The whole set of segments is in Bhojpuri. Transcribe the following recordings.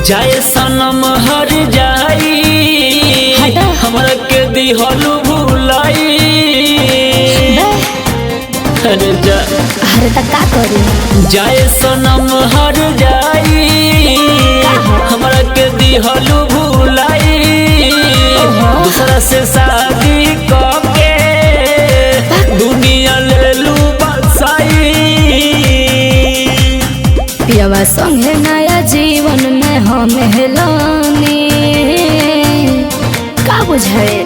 जाए सनम हर जाई हमरा के दिहलू भुलाई। अरे जा अरे त का करी जाए सनम हर जाई हमरा के दिहलू भुलाई। दूसरा से शादी करके दुनिया लेलू बसाई। पियवा संगे नया जीवन में हम हेलानी का बुझाए।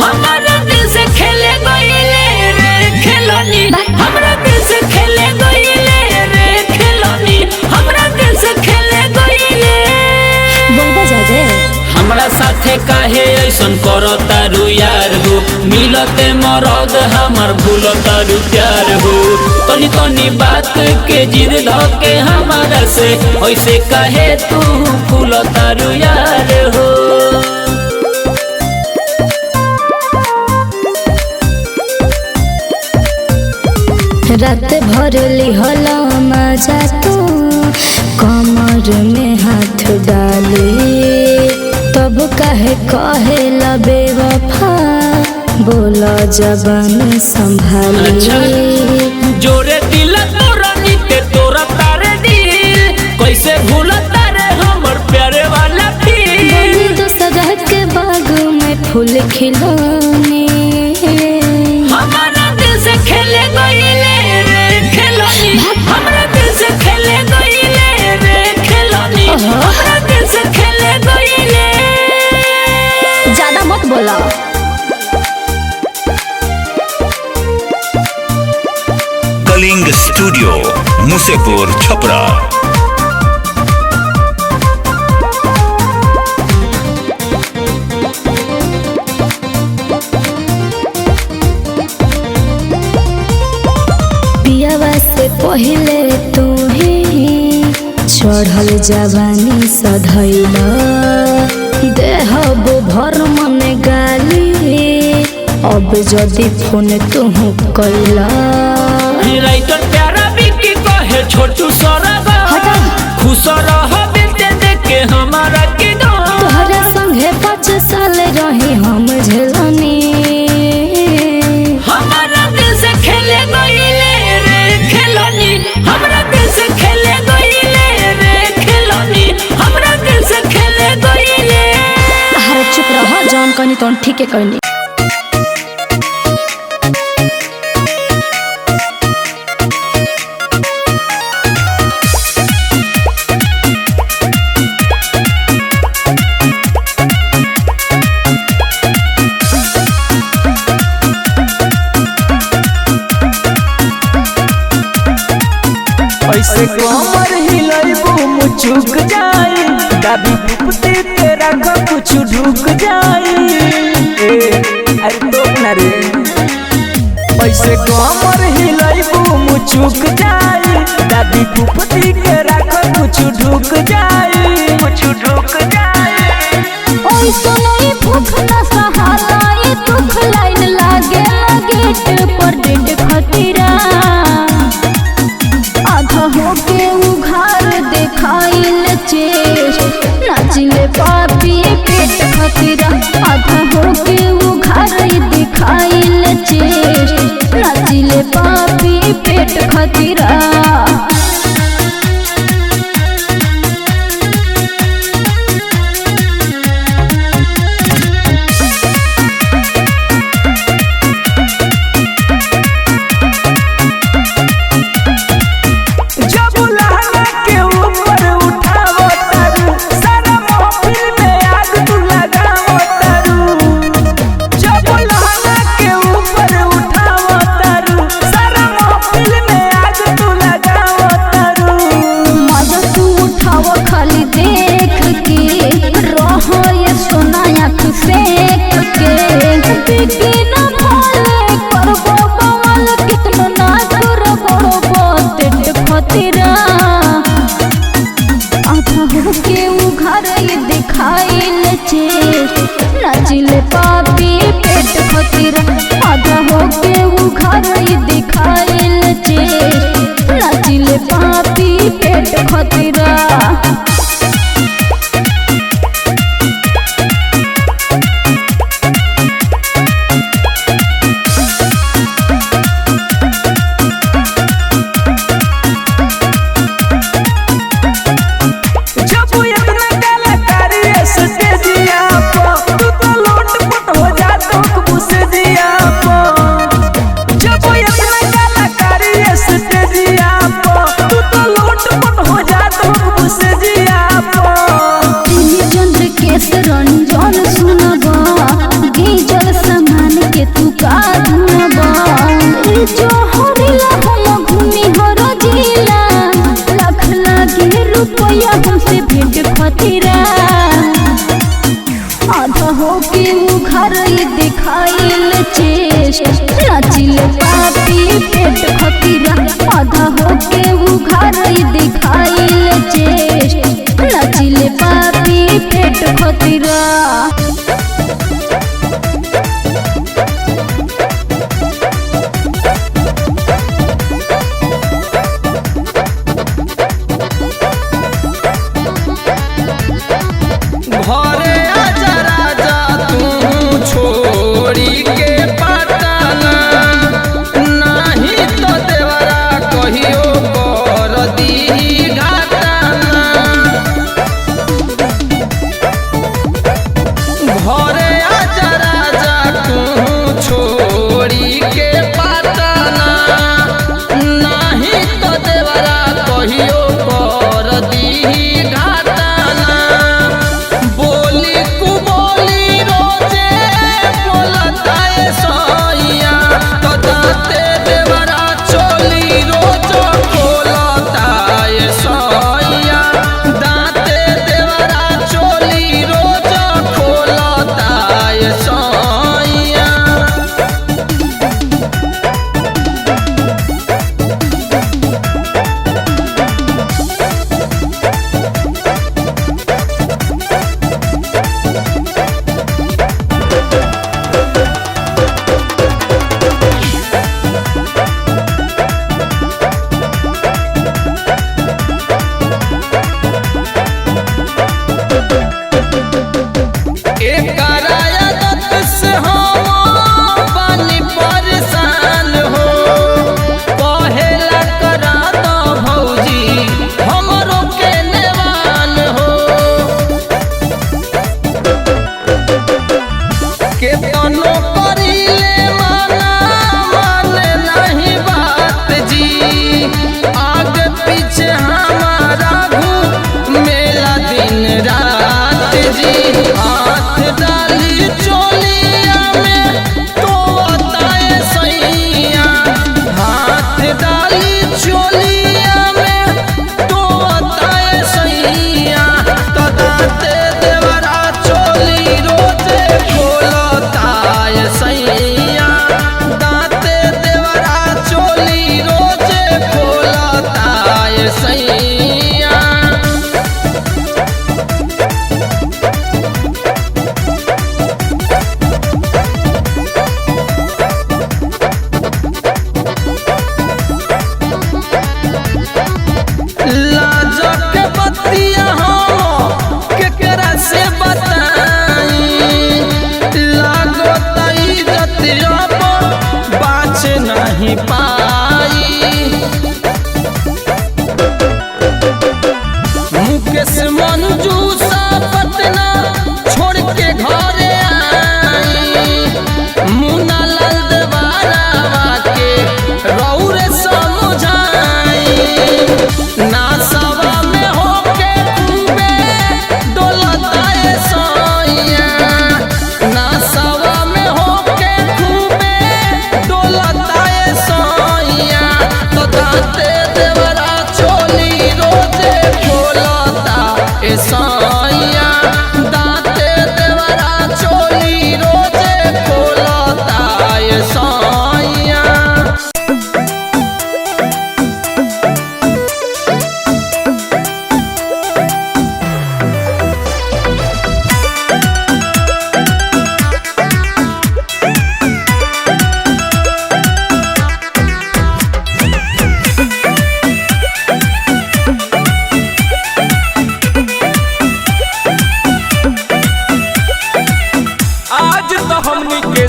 हमारा दिल से खेले गईले रे खेलानी, हमरा दिल से खेले गईले रे खेलानी, हमरा दिल से खेले गईले। बोलबा जा दे हमरा साथे काहे ऐसन करतारू यार हो, मिलते मरद हमर भूलतारू प्यार हो। तनी तनी बात के जिद धके हमारा से ऐसे काहे तू भूलतारू यार हो। रात भर लिहला मजा तू कमर में हाथ डाली, तब कहे बेवफा बोला जबान संभाली। अच्छा जोरे दिल तोरा नीते तोरा तारे दिल, कैसे भूला तारे हमर प्यारे वाला फील। दूसरा के बाग में फूल खिलौने हमारा दिल से खेले गईले रे खेलानी, हमरा दिल से खेले गईले रे खेलानी, हमरा दिल से खेले गईले। ज्यादा मत बोला। कलिंग स्टूडियो मुसेपुर छपरा। पियावा से पहले तू ही चढ़ल जवानी सधैला, देहब भर मन गाली अब जदि फोन तू कैला। राइटर प्यारा बिकी कहे छोटू सरगा खुश रह बिते देखे हमारा की दो। तोहरा संगे 5 साल रही हम झेलनी। हमारा दिल से खेले गईले रे खेलानी, हमरा दिल से खेले गईले रे खेलानी, हमरा दिल से खेले गईले। अरे चुप रह, जौन कहनी तौन ठीके कहनी। ऐसे कमर हिलाइबू मुचुक जाई, दाबी फुपती तेरा का कुछ ढुक जाई। अरे तो ना रे ऐसे कमर हिलाइबू मुचुक जाई, दाबी फुपती तेरा का कुछ ढुक जाई, कुछ ढुक जाई। ओई सुनई भूख न सहालाई दुख लाइन लागे गेट पर डेड खतीरा। आधा होके उघार देखाइल चेस्ट नाचिले पापी पेट खतीरा। आधा होके उघार देखाइल चेस्ट नाचिले पापी पेट खतीरा। नाचिले पापी पेट खतीरा। आधा होके उघार दिखाइल चेस्ट नाचिले पापी पेट खतीरा। रुपया हमसे भेंट खतीरा आधा होके उघार दिखाइल चेस्ट नाचिल पापी पेट खतीरा आधा होके उघार दिखाइल चेस्ट नाचिल पापी पेट खतीरा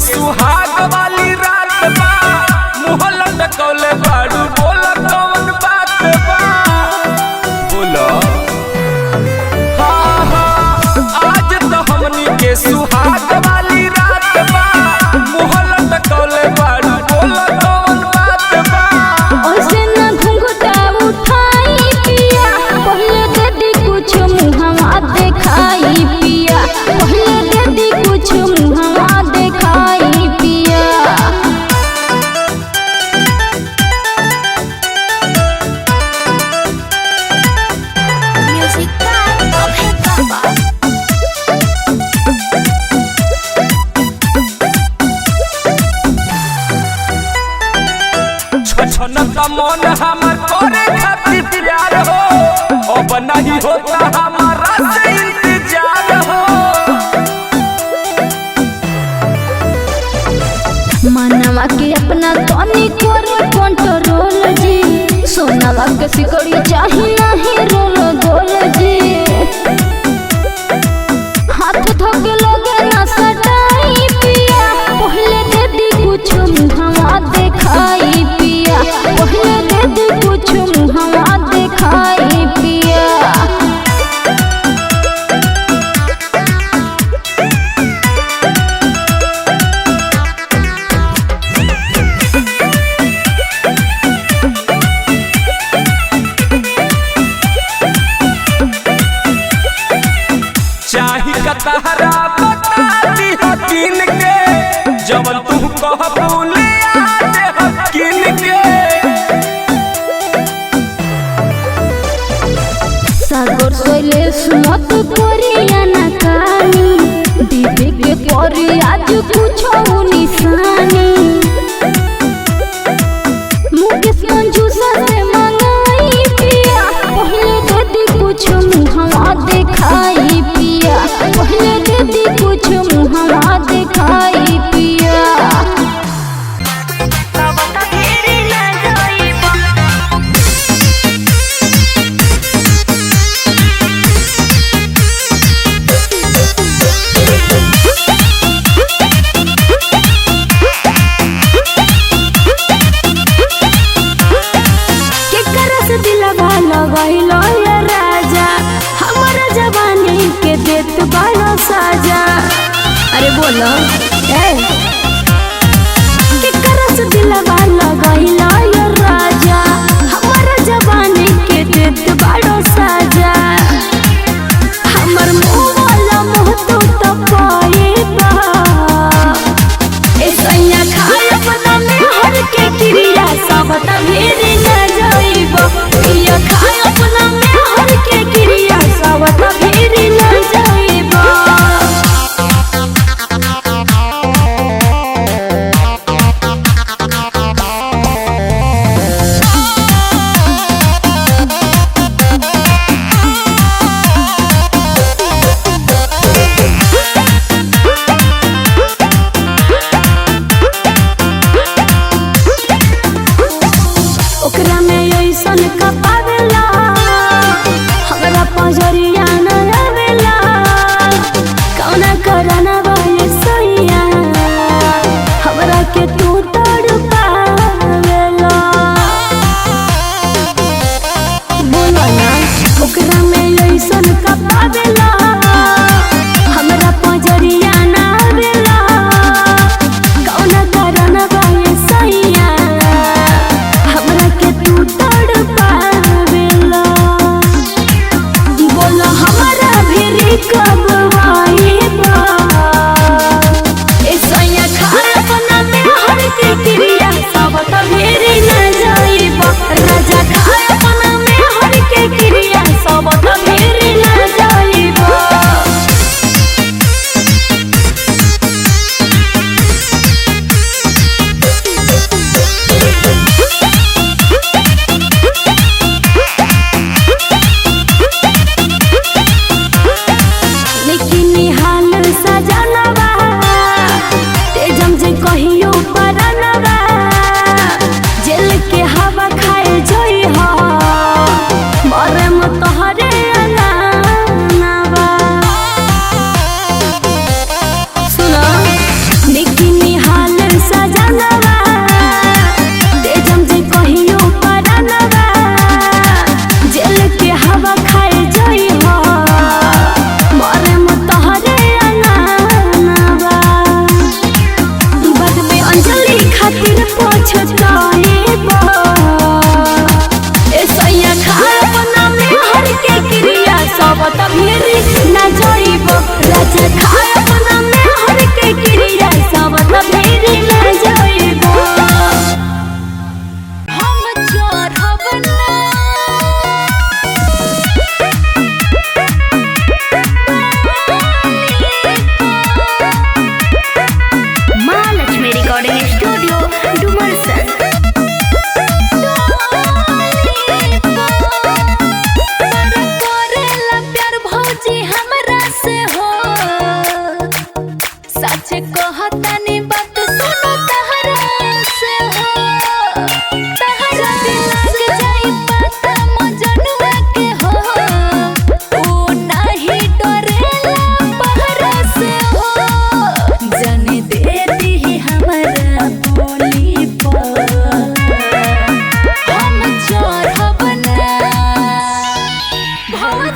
सुहाग वाली रात बा मुहल्ला में कौले बाड़ू बोला कौन बात बा बोला हाँ हाँ आज तो हमनी के सुहाग वाली रात बा मुहल्ला में कौले बाड़ू बोला कौन बात बा ओसे ना घुंघटा उठाई पिया पहले दे दी कुछ मुहवा देखाई पिया पहले दे दी कुछ मुहवा देखाई पिया मन हमर करे खातिर प्यार हो, अब नहीं होता हमारा से इंतजार हो। मनवा के अपना तनी करे कंट्रोल जी, सोनावा के सिकड़ी चाही नहीं रोल गोल जी। हाथ धोके लगे ना सटाई पिया, पहले दे दी कुछ मुहवा देखाई पिया, पहले दे दी कुछ मुहवा देखाई पिया। चाही कतहरा बता दी हकीन के, जवन तू कह भूले आते हकीन के। सागर सोले सुमत करिया ना कानी, दीदी के परी आज कुछो निशानी। मुकेश मंजूसा से मंगाई पिया, पहले दे दी कुछ मुहवा देखाई पिया, पहले दे दी कुछ मुहवा देखाई पिया। लगाइलो ये राजा, हमारा जवानी के देत बालो साजा। अरे बोलो के करस दिलवा लगाइलो ये राजा, हमारा जवानी के देत बालो साजा। हमर मुंह वाला मुंह तो पाएबा, ऐसा खाए अपना में हर के क्रिया सब तभेरी न जाइबो। या खाए अपना में हर के क्रिया सब तभेरी न जाइबो। ओकरा में ऐसन कपावेला, हमरा पजरिया न आवेला। कौना करना बाये सैया, हमरा के तू तड़ पावेला। बोलो ना ओकरा में ऐसन कपावेला, हमरा पजरिया न आवेला। कौना करना बाये सैया, हमरा के तू तड़ पावेला। बोलो हमरा भी कब आइबा, ऐसा खाए अपना में हर के क्रिया सब तभेरी न जाइबा। राजा खाए अपना में हर के क्रिया सब तभेरी न जाइबा। लेकिन हाल सजनवा, तेजम जे कहियो परनवा। जेल के हवा खाए जोई हो, मरे म तोहरे अलानवा। सुनो लेकिन हाल सजनवा, तेजम जे कहियो परनवा। जेल के हवा खाए जोई हो, मरे म तोहरे अलानवा। बाद में अंजलि खातिर पछताएबा, ऐसा खाए अपना में हर के क्रिया सब तभेरी न जाइबो। राजा खाए अपना में हर के क्रिया सब तभेरी न जाइबो। हम चढ़ब ना महालक्ष्मी रिकॉर्डिंग स्टूडियो डुमरसन।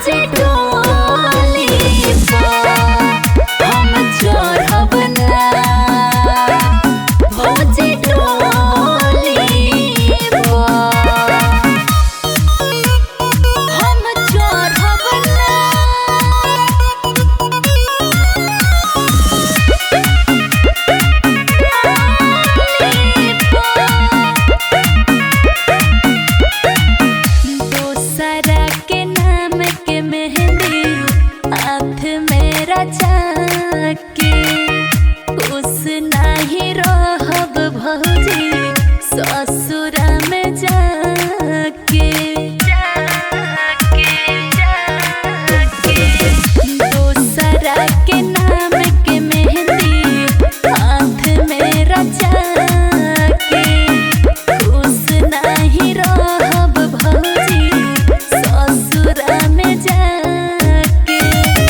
भौजी डोली हम चढ़ब ना भौजी डोली हम चढ़ब ना दोसरा के नाम के मेहंदी हाथ में रचा के खुश नहीं रहब भौजी ससुरा में जाके दोसरा के नाम के मेहंदी हाथ में रचा के खुश नहीं रहब भौजी ससुरा में जाके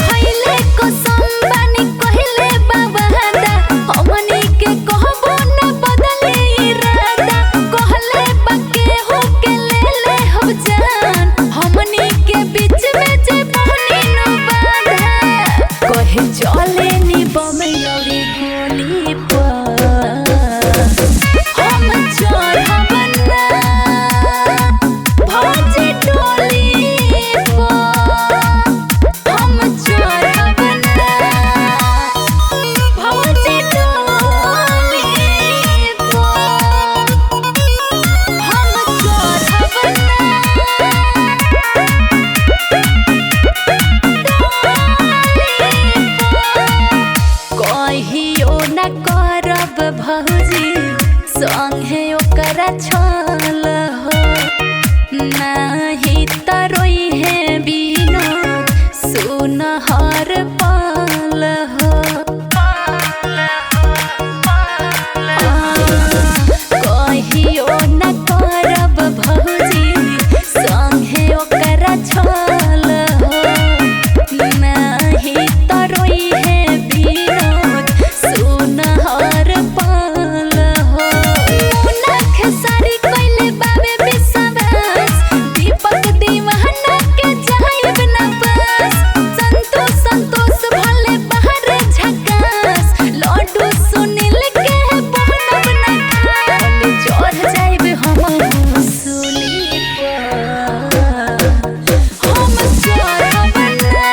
खइले कसम बानी कहले बाबादा हमनी के कहबो न बदले इरादा कहले बाके हो के ले हम जान हमनी के बीच में जे पानी न बांधा कहे चले नी बमयौरी गोली पर हम चढ़ब ना भौजी डोली हम चढ़ब ना भौजी डोली हम चढ़ब ना कहियो न करब भौजी संगे ओकरा छल हो नाही त रोई है बिनो सुन हर पल हो कहियो न करब भौजी संगे ओकरा छल हो नाही त रोई है बिनोद सुन हर पल हो मुनख सारी कइले बाबे विश्वास दीपक दीवाना के जाइब न बस संतोष भले बाहर झकास लड्डू सुनील के बनब न खास चढ़ जाइब हम सूली पर हम चढ़ब ना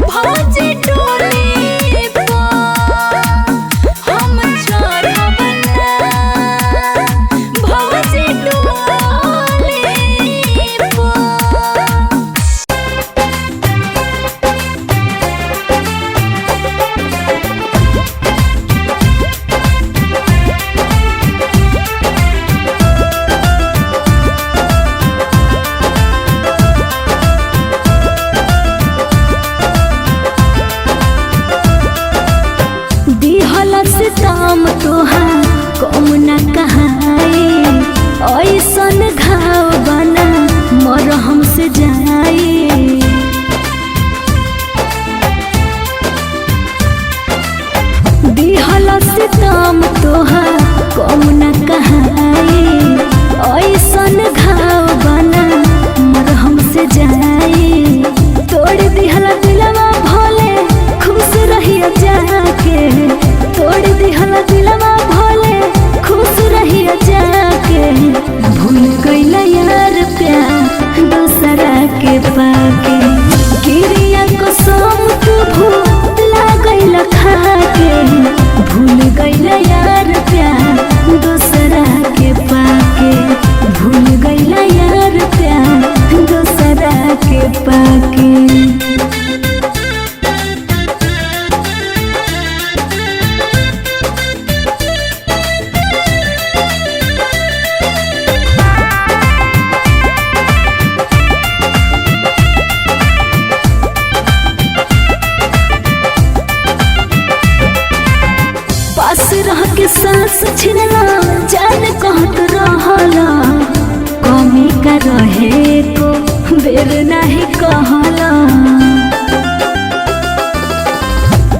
भौजी डोली हम चढ़ब ना भौजी डोली दिहल सितम तोहार कम न कहाई ऐसन घाव बना मरहम से जाई दिहल सितम तोहार कम न कहाई ऐसन घाव बना मरहम से जाई तोड़ दिहल दिलवा भोले खुश रहिया जाके तोड़ दिहल दिलवा भोले खुश रहिया जाके भूल गइला यार प्यार दूसरा के पाके गिरिया कसम तू भूला गइला खाके भूल गइला यार प्यार दूसरा के पाके भूल गइला यार प्यार दूसरा के पाके पास रह के सांस छिनला जान कहत रहला कमी का रहे को बेर नहीं कहला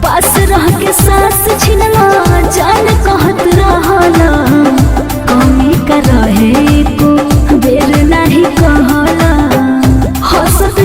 पास रह के सांस छिनला जान कहत रहला कमी का रहे को बेर नहीं कहला हंसत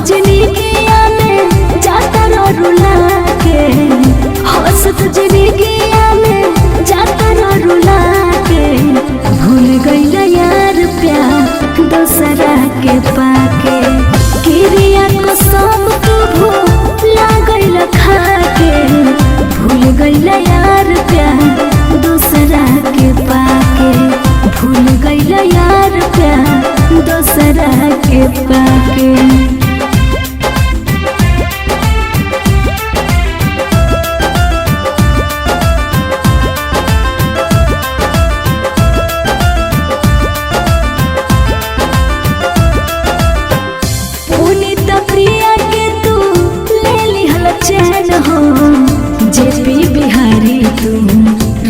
के पाके। प्रिया के तू ले लिहल चैन हो, जेपी बिहारी तू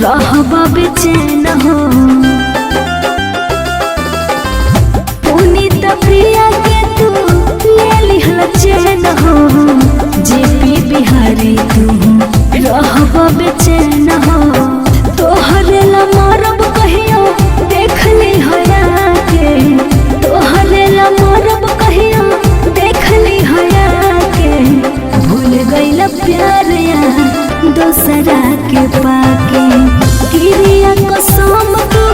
रहबा बेचैन हो। पुनीत प्रिया के तू ले लिहल चैन हो, जेपी बिहारी तू रहबा बेचैन हो। तोहरे ला मरब कहियो देख ली हया के, तोहरे ला मरब कहियो देख ली हया के। भूल गइल प्यार या दोसरा के पाके, गिरिया कसम तू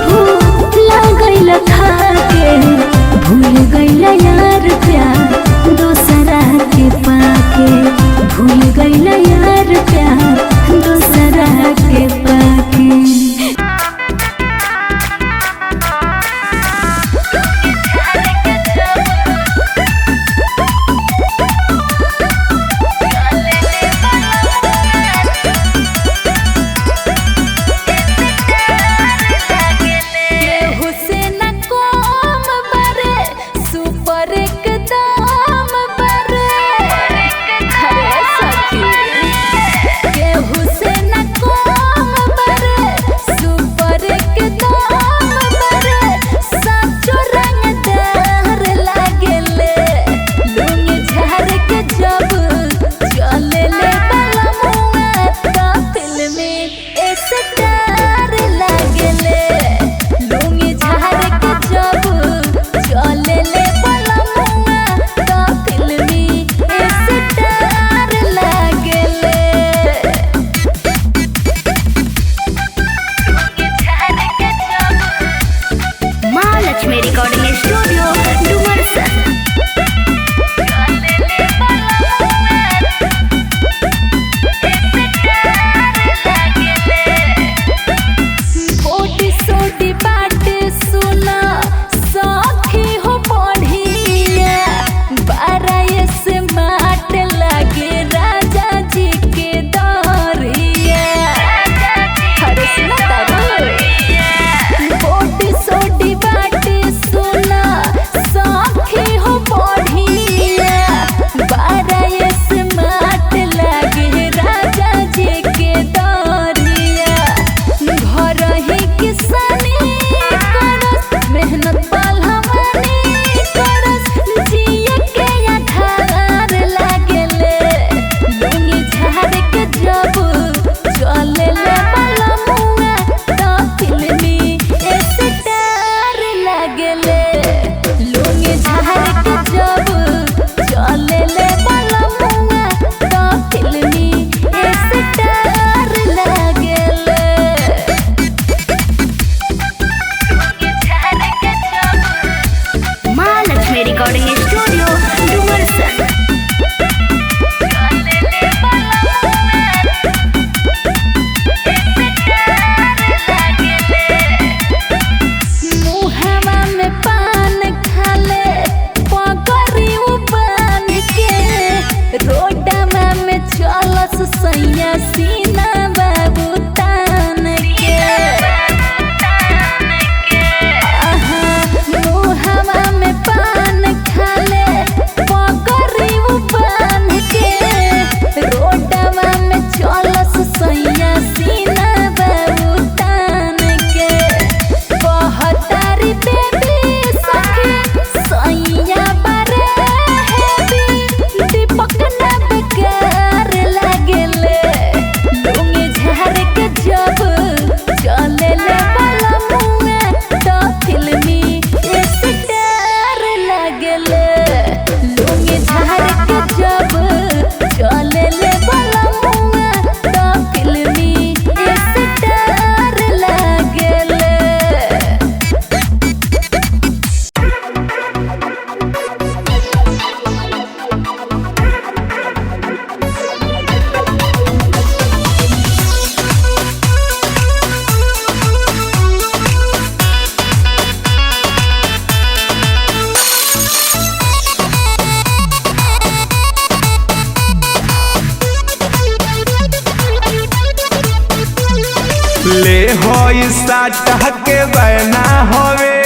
ले हो साटा के बना हवे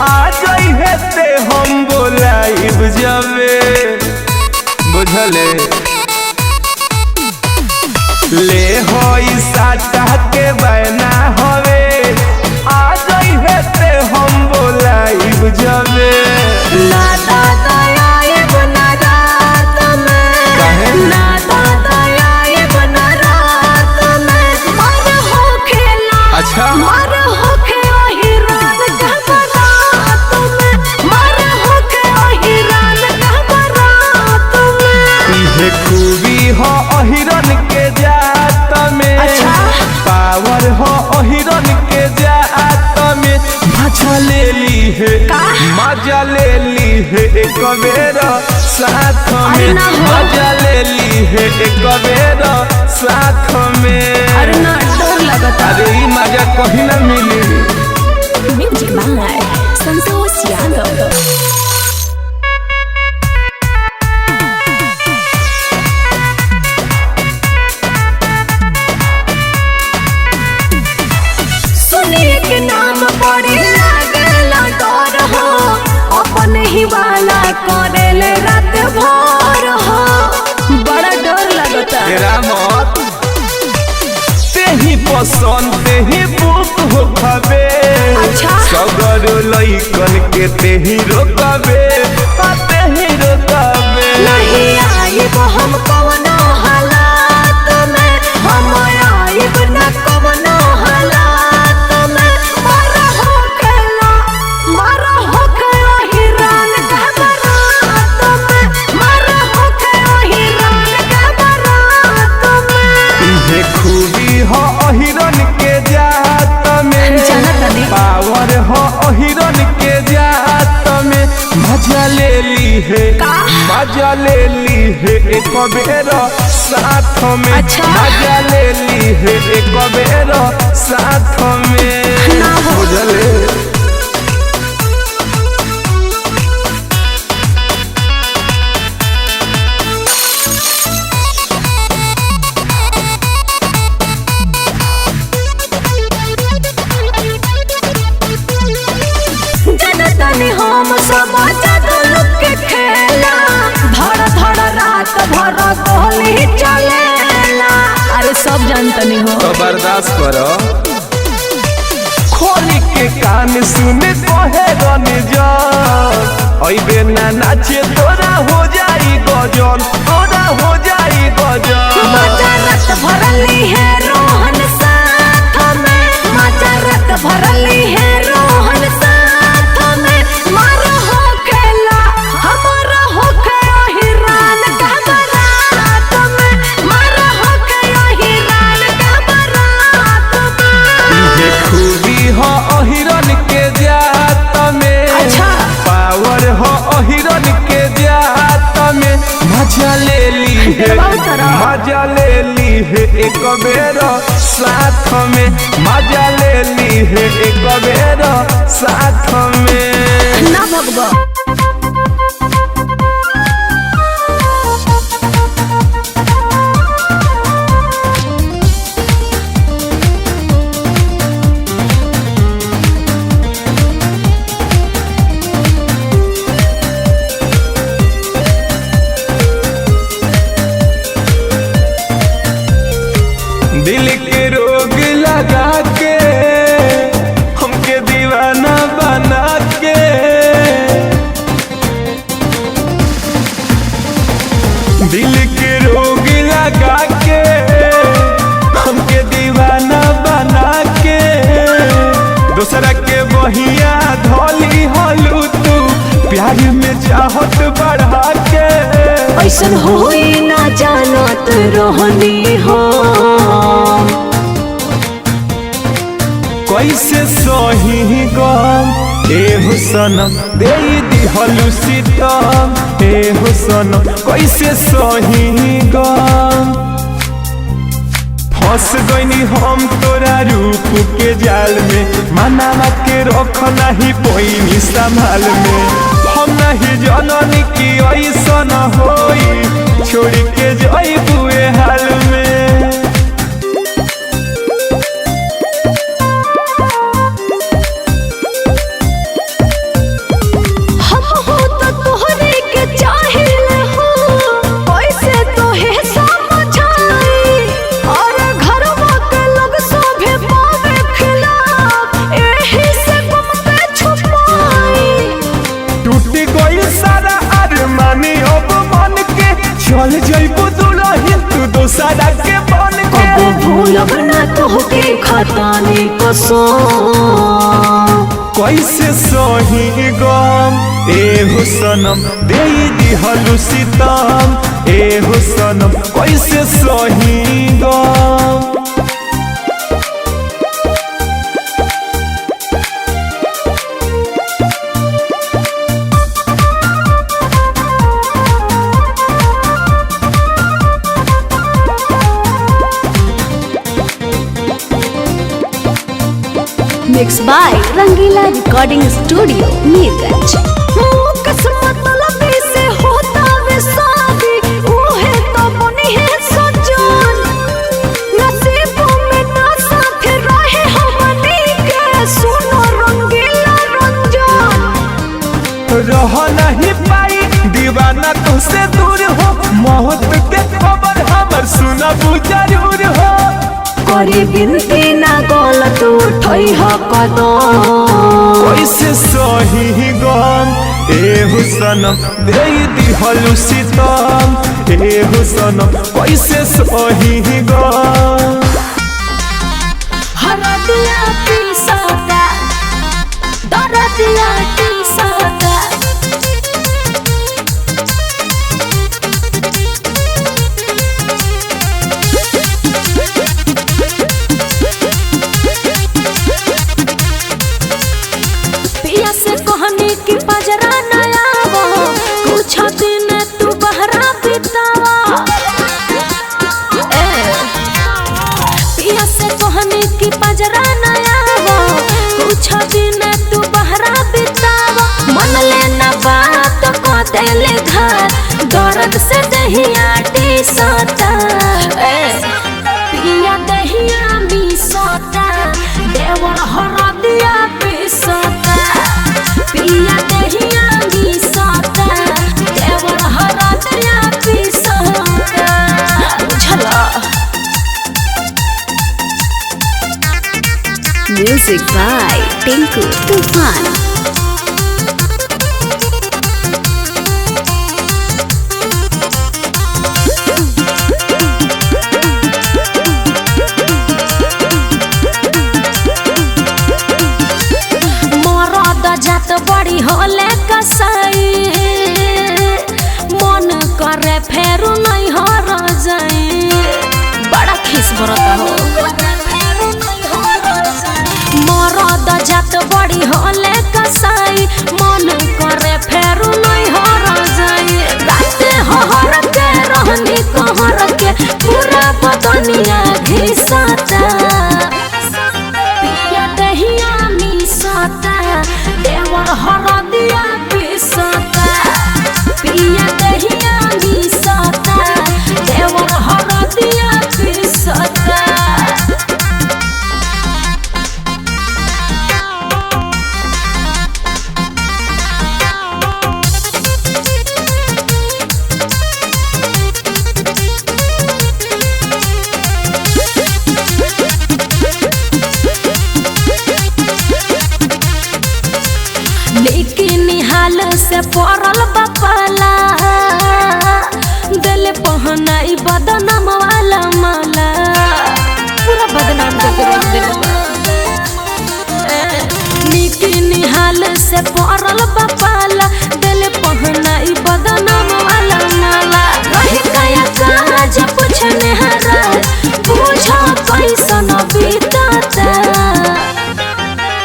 आ जाइए ते हम बोलाइब जबे बुझले ले हो साटा के बना हवे आ जाइए ते हम बोलाइब जबे ना दादा आइब ना रात में ना दादा आइब ना रात में मर होखेला अच्छा मर होखे ओही रात का बरात में मर होखे ओही रात का बरात में इहे खूबी हो अहिरन के जात में अच्छा। पावर हो अहिरन के जात में मजा ले ली है मजा ले ली है एक बेर साथ में ना हो। मजा ले ली है एक बेर साथ में अरे ना डर लगता अरे ई मजा कहीं ना मिली म्यूजिक बाय संतोष यादव सुनिए के नाम बड़े लागला डर हो अपन ही वाला करेले रात भर हो बड़ा डर लगता तेरा मत तेही पसंद तेही बुक हो खबे अच्छा। सगर लइकन के तेही रोकबे तेही रोकबे नहीं आइब हम कवनो हालात में हम आइब न कवनो हालात में मर होखेला मर होखे ओही रान का बरात में मर होखे ओही रान का बरात में इहे खूबी हो अहिरन के जात में जानत नहीं। पावर हो अहिरन के जात में मजा ले ली है का? मजा ले ली है एक बेर साथ में अच्छा। मजा ले ली है एक बेर साथ में ना हो। बुझले जनतनी हम सब जादू लुक के खेला धड़ धड़ रात भर गोली चलेला अरे सब जानतनी हो तो बर्दाश्त करो खोली के कान सुने कहे रन जान अइबे ना नाचे तोरा हो जाई गजन तोरा हो जाई गजन मजरत भरली है रोहन साथ में मजरत भरली है रोहन साथ में मर होखेला हमर होखे ओही रान का बरात में मर होखे ओही रान का बरात में ये खूबी हो अहिरन के जात में अच्छा। पावर हो अहिरन के जात में मजा ले ली है बहुत तरह। मजा ले ली है एक बेर साथ में मजा ले ली है एक बेर साथ में ना भगवा दिल के रोग लगा के हमके दीवाना बना के दिल के रोग लगा के हमके दीवाना बना के दूसरा के बहिया धोली हलू तू प्यार में चाहत बढ़ा के ऐसन होई ना जानत रोहनी हो कैसे सही गम ए हुसनम दे दिहलु सीतम ए हुसनम कैसे सही गम फंस गईनी हम तोरा रूप के जाल में मनावा के रख नहीं पैनी संभाल में हम नहीं जननी की ऐसा न होई छोड़ के जाई बुए हाल में चल जइबो दुलही तू दोसरा के बन के कबो भूलब ना तोहके खतानी कसम कैसे सही गम ए हो सनम दे दिहलु सितम ए हो सनम कैसे सही गम Mixed by Rangila Recording Studio, Neerganj. किस्मत लबी से होता वे शादी, ओहे तो बनी है सजन। नसीबों में ना साथ रहे हमनी के, सुनो रंगीला रंजन। रह नहीं पाई दीवाना तुझसे दूर हो, मौत के खबर हमर सुनबू जरूर हो। करे बिनती ना गलत उठई ह कदम कैसे सही गम ए हो सनम दे दिहलु सितम ए हो सनम कैसे सही गम हरदिया पिसता दरदिया पिसता पिया से कहनी कि पजरा नया वो कुछ दिन तू बहरा बितावा पिया से कहनी कि पजरा नया वो कुछ दिन तू बहरा बितावा मन लेना बात को देले घर दर्द से दहिया टीसता पिया दहिया मिसता देवर हरदिया पिसता पिया दहिया मिसता देवर हरदिया पिसता बुझला म्यूजिक बाय टिंकू तूफान जात बड़ी होले कसाई मन करे फेरू नहीं हो जाए बड़ा खिस बरता हो मरद जात बड़ी होले कसाई मन करे फेरू नहीं हो जाए राते हर के रहनी कहर के पूरा बदनिया घिसता पिया दहिया मिसता देवर हरदिया पिसता पिया दहिया मिसता देवर हरदिया पिसता लेकिन हाल से पड़ल बपाला दिल पहनाई बदनाम वाला माला पूरा बदनाम करके रख दिल लेकिन हाल से पड़ल बपाला दिल पहनाई बदनाम वाला माला रह गया काज पूछने हरा पूछा कैसन बीतता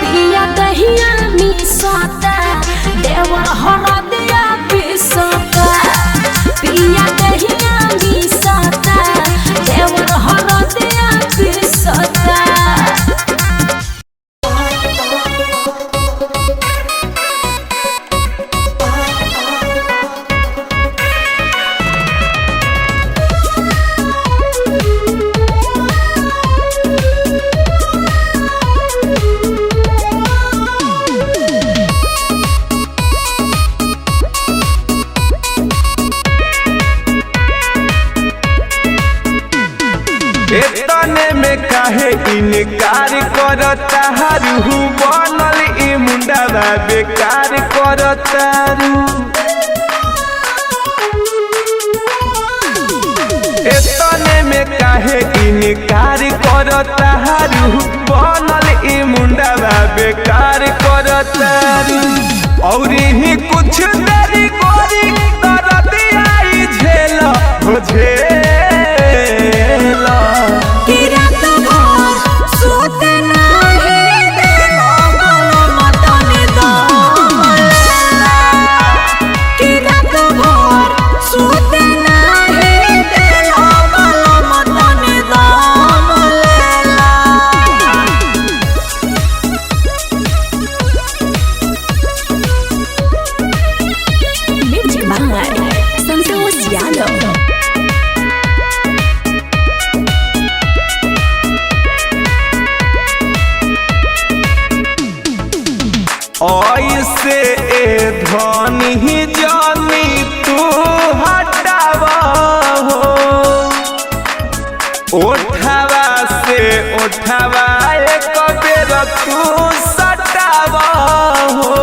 पिया दहिया मिसता देवर हरदिया पिसता पिया दहिया मिसता देवर हरदिया पिसता एतने में काहे इनकार करता रू बनल ई मुंडावा बेकार करता रू काहे इनकार करता रू बनल ई मुंडा बेकार करता रू और ही कुछ देरी कोरी कर दिया झेल हो झेल ऐसे ए धनी जानी तू हटावा हो उठावा से उठावा एक बेर तू सटावा हो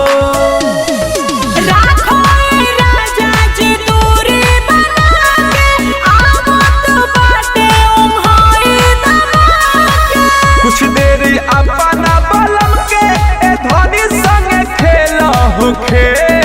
कुछ देर अपना बलम के ए धनी संग खेला हो खेला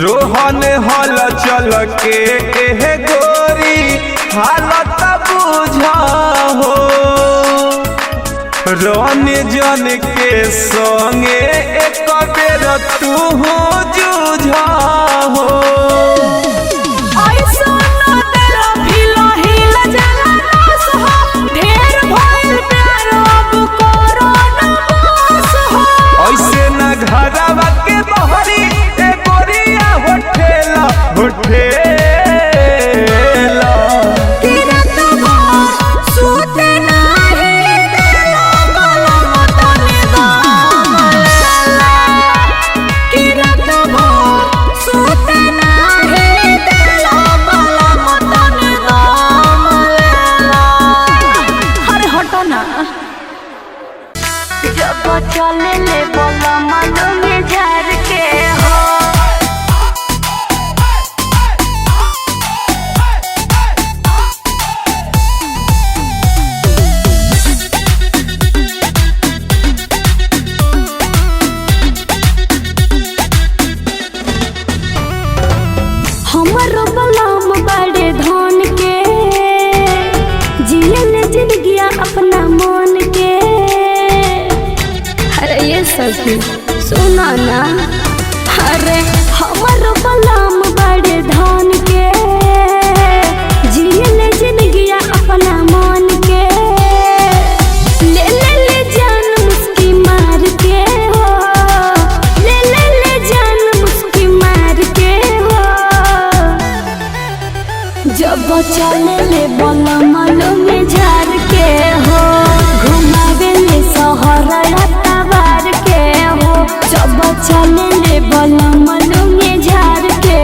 रोहन हल चल के एह गोरी हालत बुझा हो रन जन के संगे एक बेर तू जूझा हो ऐसे न घरवा के बहरी चले ले बोला मानो में झर के हो हमारो बलम बड़े धन के जियन जिंदगी अपना मन के ये सखी सुना ना अरे हमारो बलम बड़े धन के जियल जिंदगी अपना मन के ले ले ले जान मुस्की मार के हो ले ले ले जान मुस्की मार के हो जब चले ले बलम में झार के हो घुमावे ले शहर जब चले ले बलम में झार के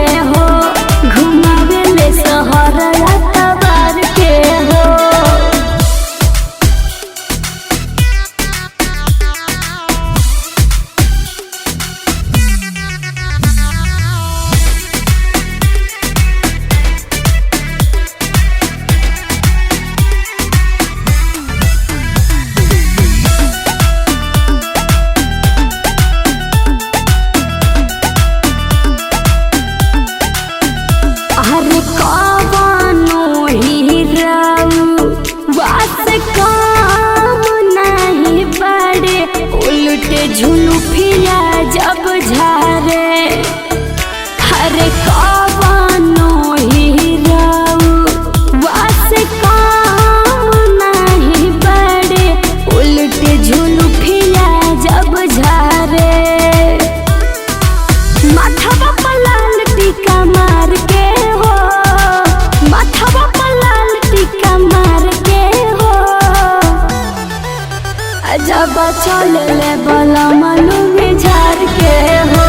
चले ले बला मलुंगी झाड़ के हो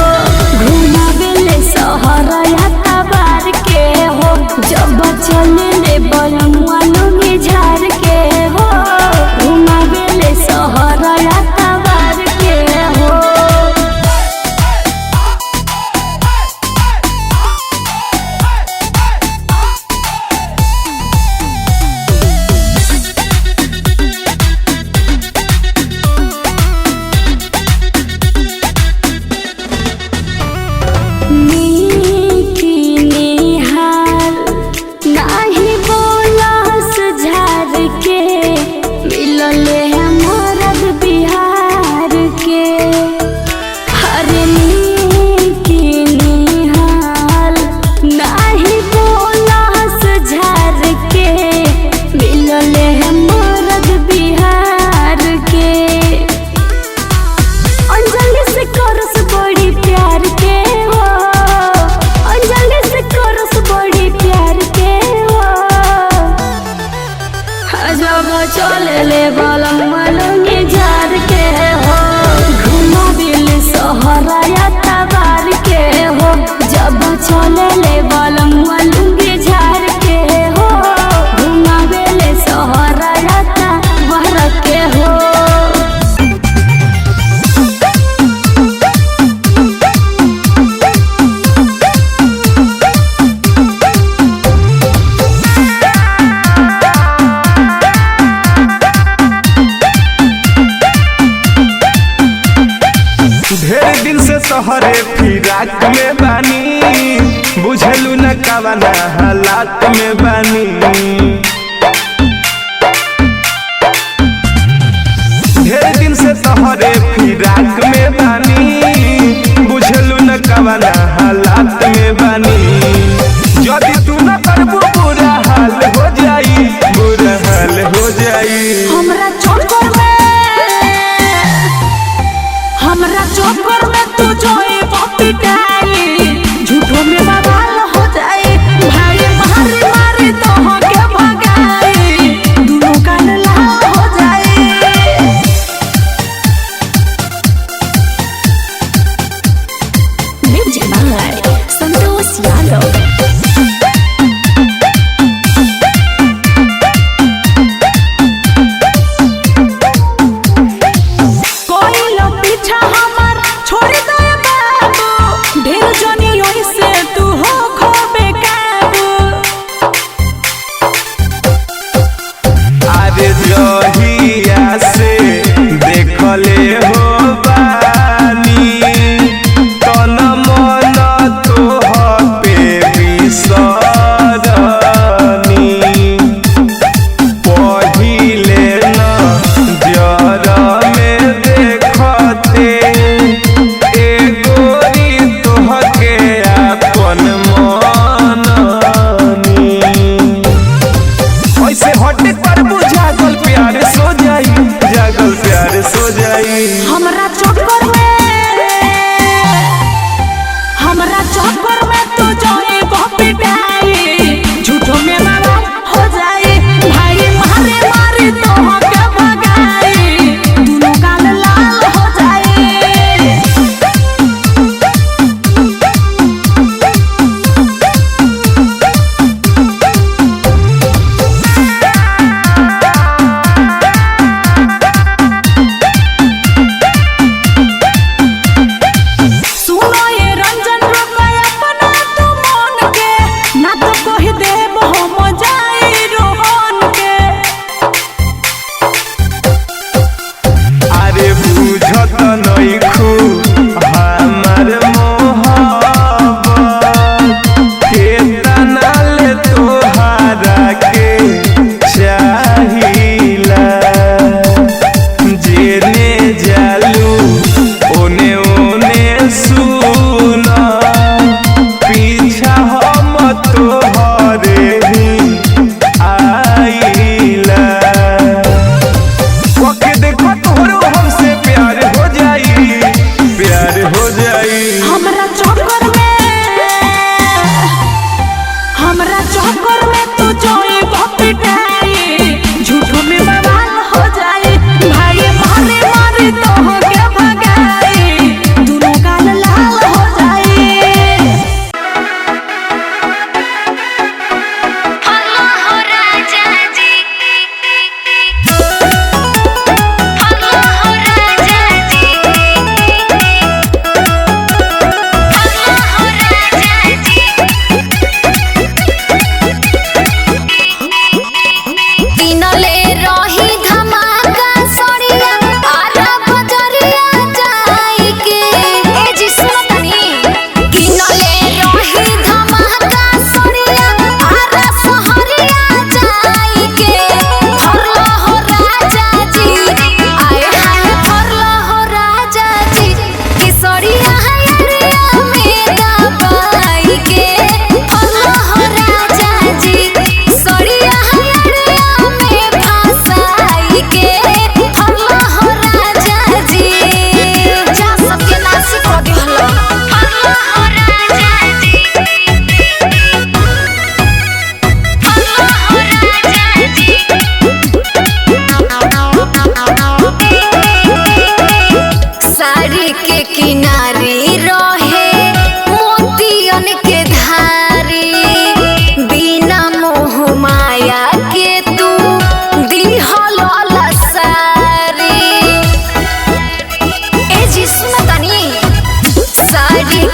घुमावेले शहर या तबार के हो जब चले ले बला मलुंगी झाड़ के हो घुमावेले शहर या तबार के हो। चले ले बलम मलुंगी झाड़ के हो घुमावेले शहर या तबार के हो जब चले ले बलम मलुंगी झाड़ के हो घुमावेले शहर या तबार के हो। ढेर दिन से तोहरे फिराक में बानी बुझलू न कवना हालात में बानी। ढेर दिन से तोहरे फिराक में बानी बुझलू न कवना हालात में बानी। यदि तू न करबू बुरा हाल हो जाई बुरा हाल हो जाई। हमरा चोकर में तू जोए पिटाई झूठों में बवाल हो जाए भाई मारी मारी तो के भगाई दोनों कान लाल हो जाए। Music by Santosh Yadav. जहिया से देखले हो बानी तन मन तोह पे बिसरनी पहिले नजर में देखते एगोरी तोह के अपन मननी ऐसे हटे पर जागल प्यार सो जाई जागल प्यार सो जाई। हमरा चक्कर में तू जोए पिटाई झूठों में बवाल हो जाए भाई मारे मारे तो के भगाई दोनों कान लाल हो जाए। झूठों में बवाल हो जाए भाई मारे मारे तो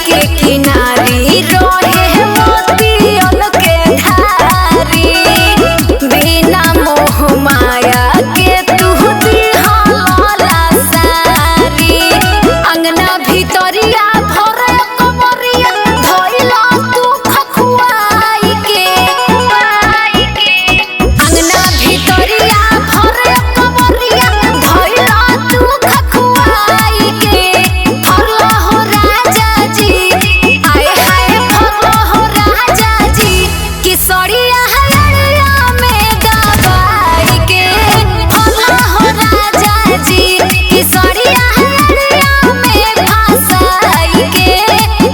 के किनारी रोहे मोतियन के धारी बिना मोह माया के तू दिहला सारी अंगना भीतरिया भरे कमरिया धइला तू खखुआई के अंगना भीतरिया भरे कमरिया धइला तू खखुआई के फरला हो राजा जी आए हाय फरला हो राजा जी किसरिया हरिया में दबाई के फरला हो राजा जी किसरिया हरिया में फसाई के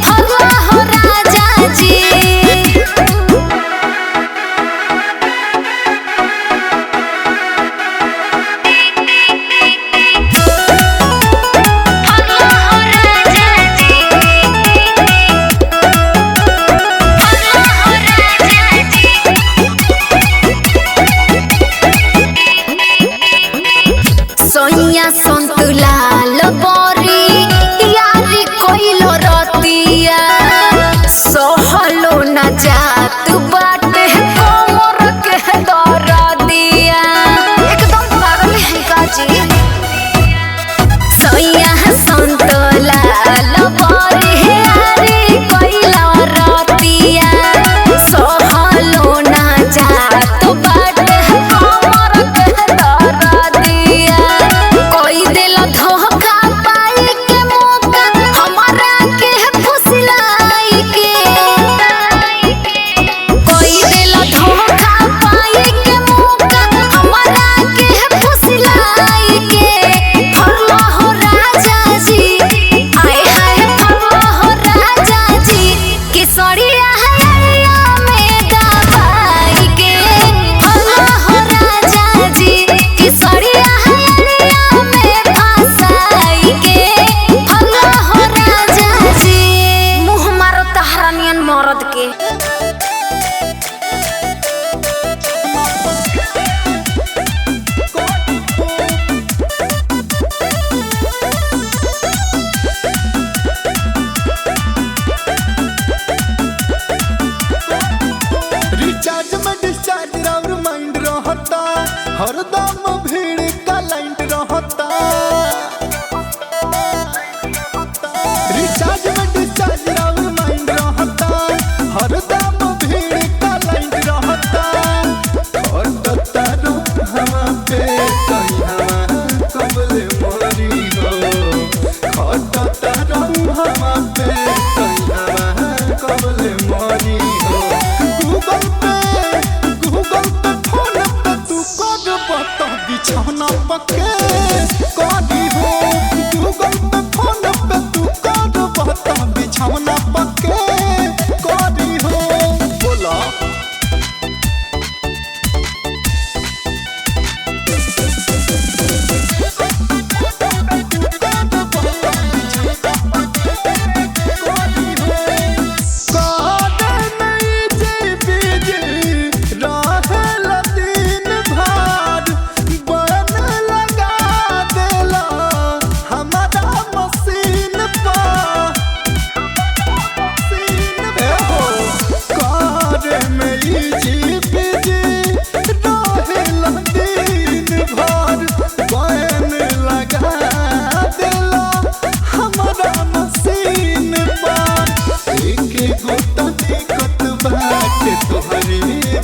फरला हो राजा जी सोनिया संतुलाल बोरी यारी कोइलो रतिया सोहलो न जात बाटे कोमर के दरदिया एकदम पागल है काजी सोनिया संतुलाल बोरी यारी कोइलो रतिया सोहलो न जात बाटे कोमर के दरदिया कोई दिल धोखा पाई के मौका हमारा के फुसलाई के कोई दिल धोखा पाई के मौका हमारा के फुसलाई के फरला हो राजा जी आए हाय फरला हो राजा जी किसरिया हरिया में दबाई के फरला हो राजा जी किसरिया हरिया में फसाई के फरला हो राजा जी मुँह मारो तहरानियन मरद के रिचार्ज में डिस्चार्ज और माइंड रहता हरदम भीड़ का लाइन रहता रिचार्ज में डिस्चार्ज और माइंड रहता हरदम भीड़ का लाइन रहता और तारू हवा पे कहीं हवा कबले मोरी हो और तारू हवा पे कहीं हवा कबले मोरी हो गूगल पे फोन पे तू कर बता बिछौना पके करी हो गूगल पे फोन पे तू कर बता बिछौना पके करी हो बोला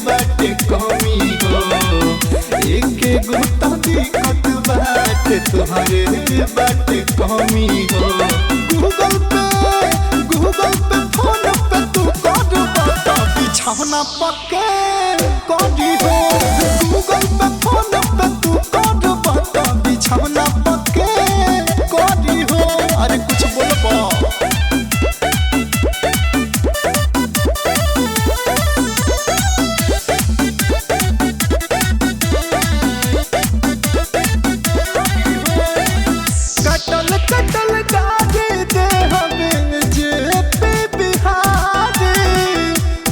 बाटे कमी हो एक गोता दिक्कत बाटे तुहरे बाटे कमी हो गूगल पे फोन पे तू कर बता बिछौना पके करी हो गूगल पे फोन पे तू कर बता बिछौना पके करी हो अरे कुछ बोलबा कटल गाड़ी दे हमें जे पे बिहारी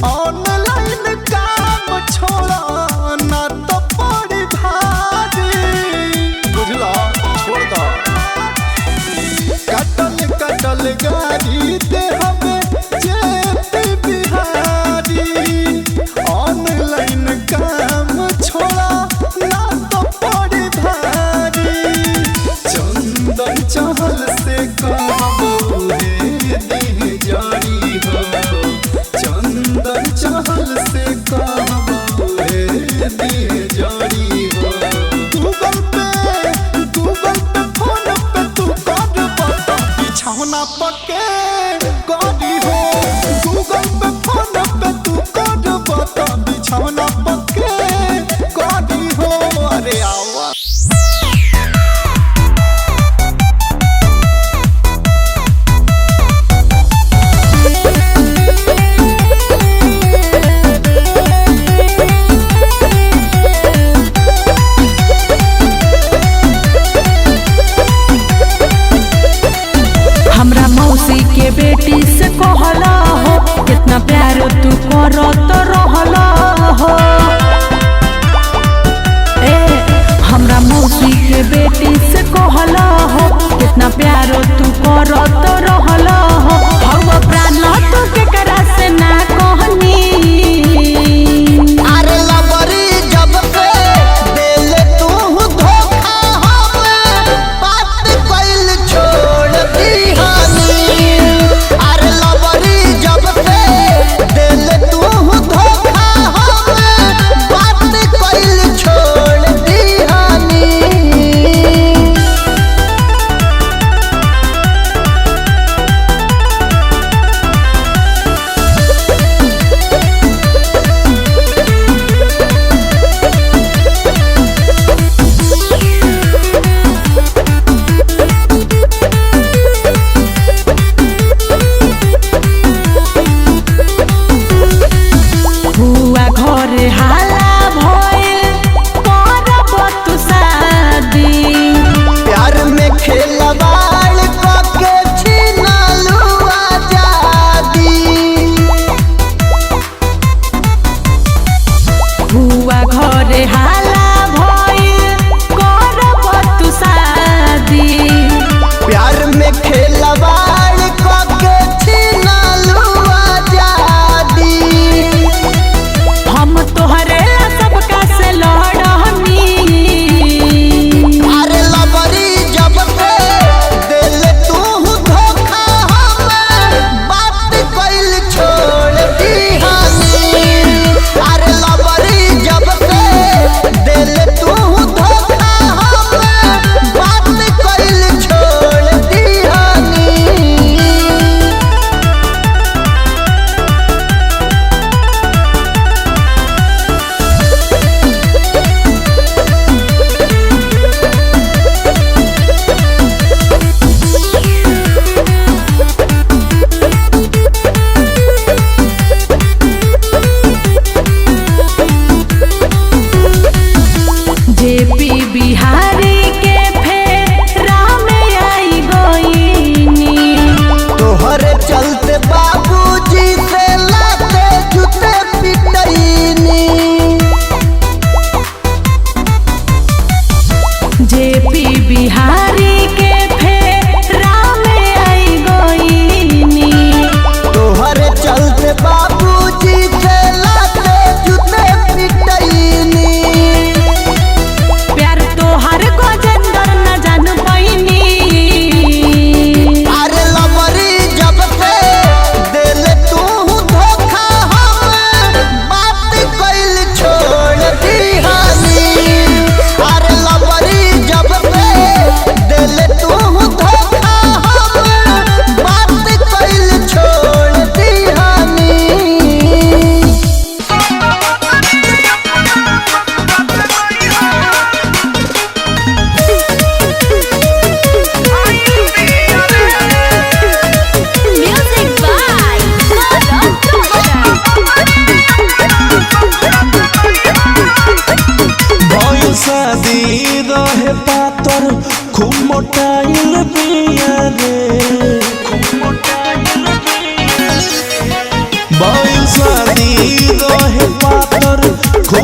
ऑनलाइन काम छोड़ा ना तो पड़ी भारी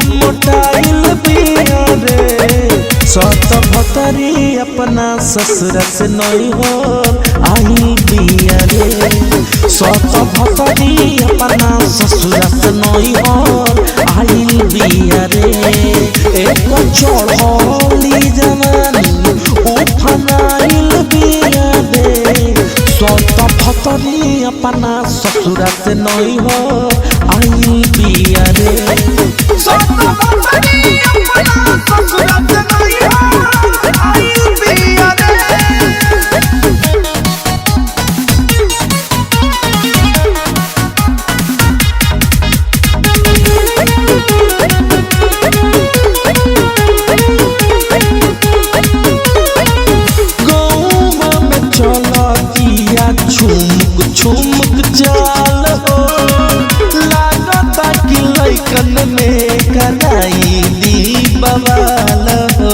मोटाइल बिया रे सत भतरी अपना ससुर से नहीं हो आई बिया रे सत भतरी अपना ससुर से नहीं हो आई बिया रे एक चढ़ली जवानी उफनाइल बिया रे सत भतरी अपना ससुर से नहीं हो आई बिया रे सत भतरी अपना ससुर से नहीं हो आई बिया रे छुमक चाल हो लागता कि लइकन में कनाई दी बवाल हो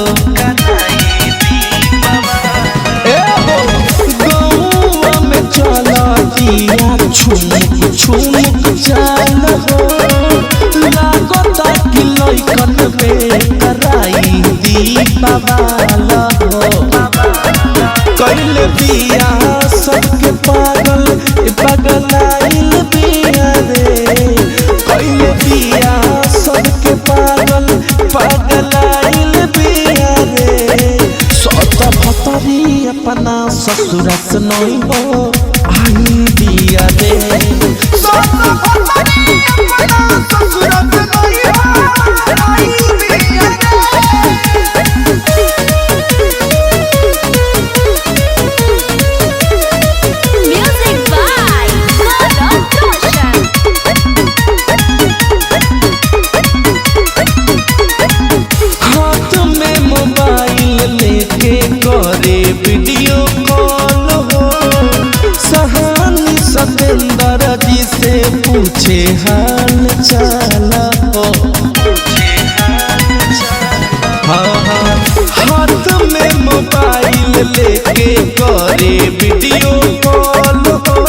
ए हो गौवा में चला दिया छुमक चाल हो लागता कि लइकन में कराई दी बवाल हो कैले बिया सबके पगलाइल बिया रे कैले बिया सबके पगलाइल बिया रे सत भतरी अपना ससुर से नहीं हो आई बिया रे सत भतरी अपना ससुर से नहीं हो आई बिया वीडियो कॉल हो सहानी सतेंद्र जी से पूछे हाल चाल हो हाथ में मोबाइल लेके करे वीडियो कॉल हो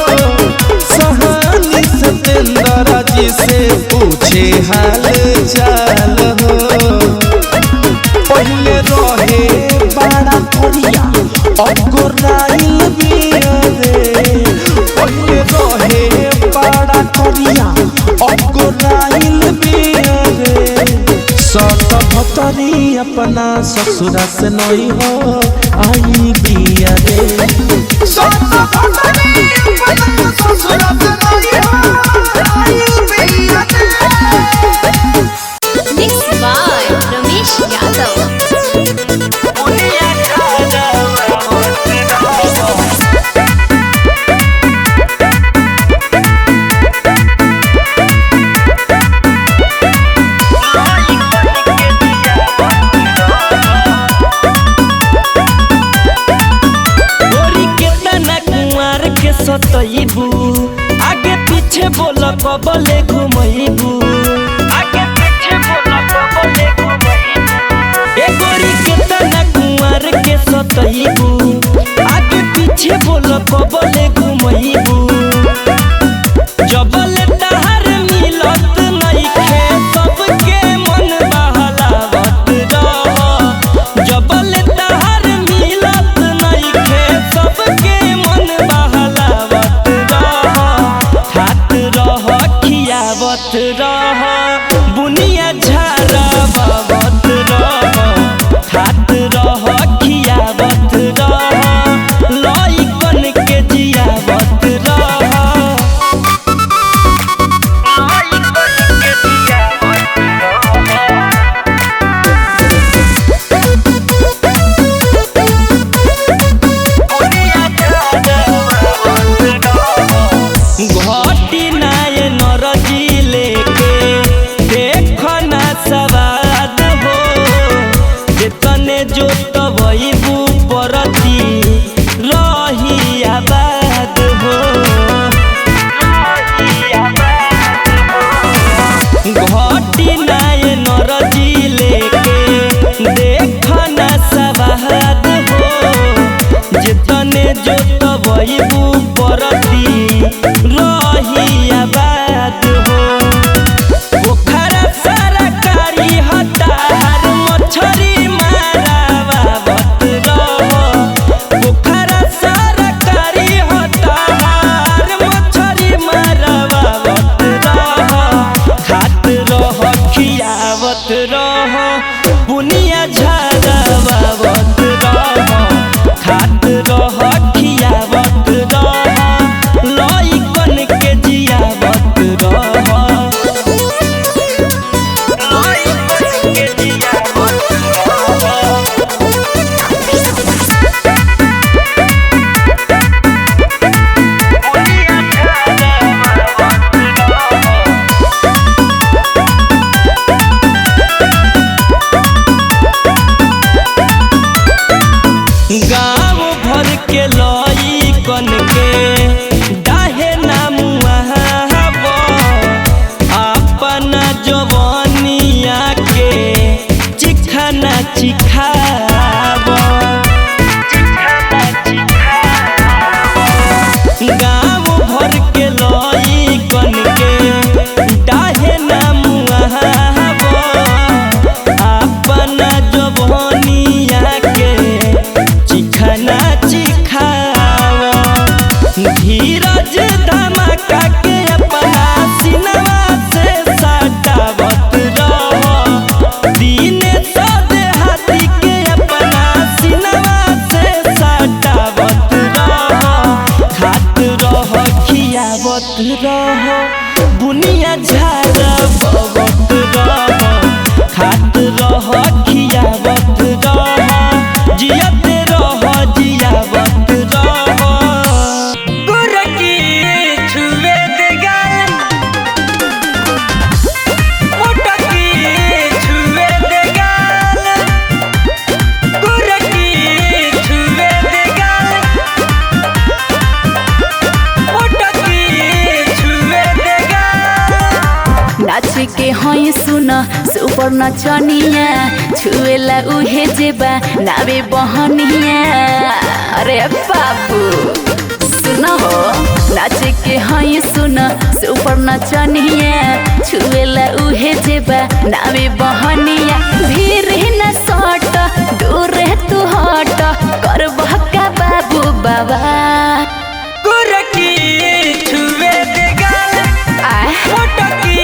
सहानी सतेंद्र जी से पूछे हाल चाल हो पहले रहे बड़ा कोरिया अब गोराइल बिया रे पहले रहे बड़ा कोरिया अब गोराइल बिया रे सत भतरी अपना ससुर से नहीं हो आई बिया रे सत भतरी अपना ससुर से नहीं हो आई बिया रे मिक्स बाय रमेश यादव सतइबू आगे पीछे बोल कबले घुमइबू आगे पीछे बोल कबले घुमइबू ए गोरी के तना कुमार के सतइबू आगे पीछे बोल कबले घुमइबू जबले तहार मिलत नइखे सबके मन बहलावत रह जबले तहार मिलत नइखे सबके मन रह बुनिया झारावत रह खात रह खियावत रह लइकन के जियावत रह लइकन के जियावत बुनिया झारावत रह घटी नाय नरजी सवाद हो जितने जो तबू परती रही आबाद हो घटी नाय नरजी लेके देखना सवाद हो जितने जो तबू परती रही जात रह बुनिया झारा बवत रह खात रह खियावत रह जियत रह जियावत रह गुरकी छुवे दे गाल मोटकी छुवे दे गाल गुरकी छुवे दे गाल मोटकी छुवे दे गाल नाच के हई सुन सुपर नचनिया छुएला उहे जेबा नावे बहनिया अरे बाबू सुन हो नाच के हई सुन सुपर नचनिया छुएला उहे जेबा नावे बहनिया भीड़ न सट दूर तू हट करबह का बाबू बाबा गुरकी छुवे दे गाल मोटकी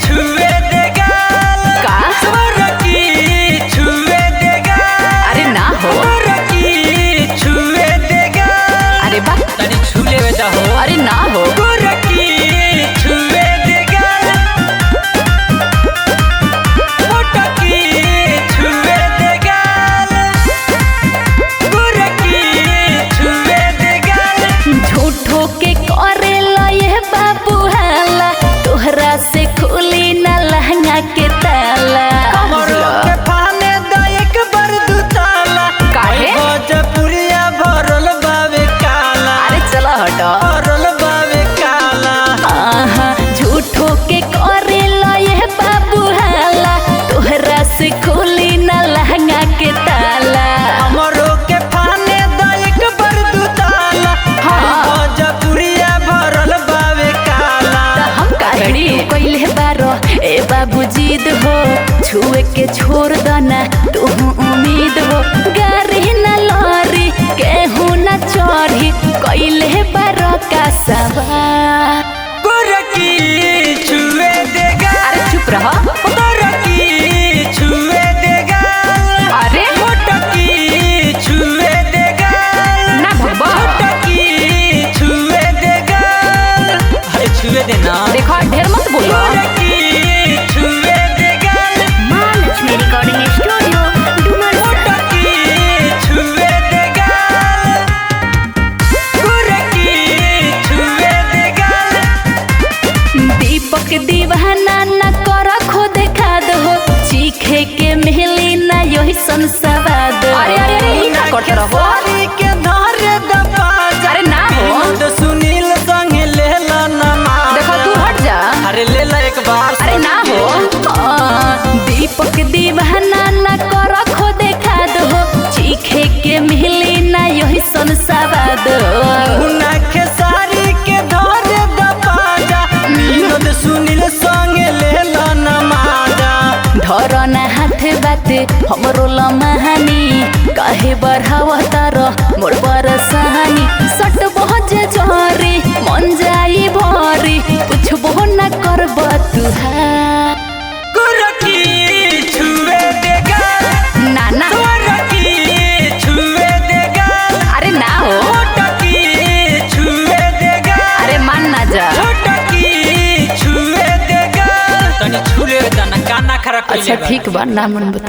छुवे दे गाल का गुरकी छुवे दे गाल अरे ना हो गुरकी छुवे दे गाल अरे बा तनी छूले बेटा हो अरे ना हो गुरकी छुवे दे गाल मोटकी छुवे दे गाल गुरकी छुवे दे गाल झूठो के करे ये बाबू हाला तोहरा से खुली न लहंगा के ताला हमरो के पाने द एक बार दुताला काहे? भोजपुरिया भरल बावे काला अरे चला हटो भरल बावे काला आहा झूठो के करे ये बाबू हाला तोहरा से खुली न लहंगा के ताला हमरो के पाने द एक बार दुताला भोजपुरिया भरल बावे काला त हम काढ़ी कोइले बारो ए बाबू जिद हो छुए के छोड़ दना तू उम्मीद हो गारी न लरी केहू न चढ़ी कोइले बारो का सवार गुरकी छुवे दे गाल अरे चुप रह गुरकी छुवे दे गाल अरे मोटकी छुवे दे गाल ना भगवा मोटकी छुवे दे गाल अरे छुवे दे ना देखो ढेर मत बोलो गुरकी छुवे दे गाल महालक्ष्मी रिकॉर्डिंग स्टूडियो डुमर मोटकी छुवे दे गाल गुरकी छुवे दे गाल दीपक दीवाना न कर खुद खाद हो चीखे के मिली न यही संसवाद अरे अरे अरे ई का करते रहो सारी के धारे दबा जा अरे ना हो तो सुनील संग लेला नमाज देखो तू हट जा अरे लेला एक बार अरे ना हो दीपक दीवाना न कर खुद खाद हो चीखे के मिली न यही संसवाद उना के सारी के धारे दबा जा विनोद सुनील संग लेला नमाज धर न हाथ बात हमरो लमहानी काहे बढ़ावा तार मोर परसानी सट बहज जरी मन जाई भरी पुछबो न करब तुहा गुरकी छुवे दे गाल ना ना गुरकी छुवे दे गाल अरे ना हो मोटकी छुवे दे गाल अरे मान ना जा छोटकी छुवे दे गाल तनी छूले बेटा ना काना खराब अच्छा ठीक बा ना मन बता